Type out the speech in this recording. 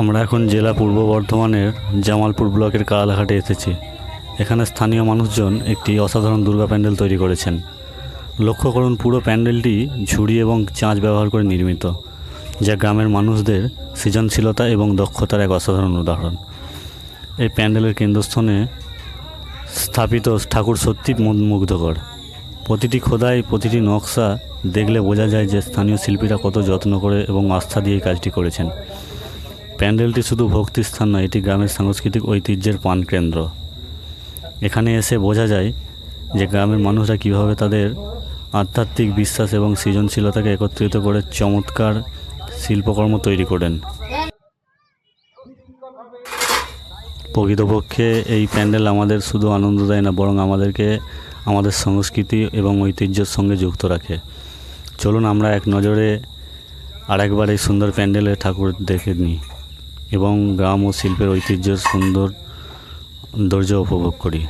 আমরা এখন জেলা পূর্ব বর্ধমানের জামালপুর ব্লকের কালাঘাটে এসেছি। এখানে স্থানীয় মানুষজন একটি অসাধারণ দুর্গা প্যান্ডেল তৈরি করেছেন। লক্ষ্য করুন, পুরো প্যান্ডেলটি ঝুড়ি এবং চাঁচ ব্যবহার করে নির্মিত, যা গ্রামের মানুষদের সৃজনশীলতা এবং দক্ষতার এক অসাধারণ উদাহরণ। এই প্যান্ডেলের কেন্দ্রস্থলে স্থাপিত ঠাকুর সত্যি মুগ্ধকর। প্রতিটি খোদাই, প্রতিটি নকশা দেখলে বোঝা যায় যে স্থানীয় শিল্পীরা কত যত্ন করে এবং আস্থা দিয়ে এই কাজটি করেছেন। প্যান্ডেলটি শুধু ভক্তির স্থান নয়, এটি গ্রামের সাংস্কৃতিক ঐতিহ্যের প্রাণকেন্দ্র। এখানে এসে বোঝা যায় যে গ্রামের মানুষরা কীভাবে তাদের আধ্যাত্মিক বিশ্বাস এবং সৃজনশীলতাকে একত্রিত করে চমৎকার শিল্পকর্ম তৈরি করেন। প্রকৃতপক্ষে এই প্যান্ডেল আমাদের শুধু আনন্দ দেয় না, বরং আমাদেরকে আমাদের সংস্কৃতি এবং ঐতিহ্যের সঙ্গে যুক্ত রাখে। চলুন আমরা এক নজরে আরেকবার এই সুন্দর প্যান্ডেলে ঠাকুর দেখে নিই এবং গ্রাম ও শিল্পের ঐতিহ্যের সৌন্দর্য উপভোগ করি।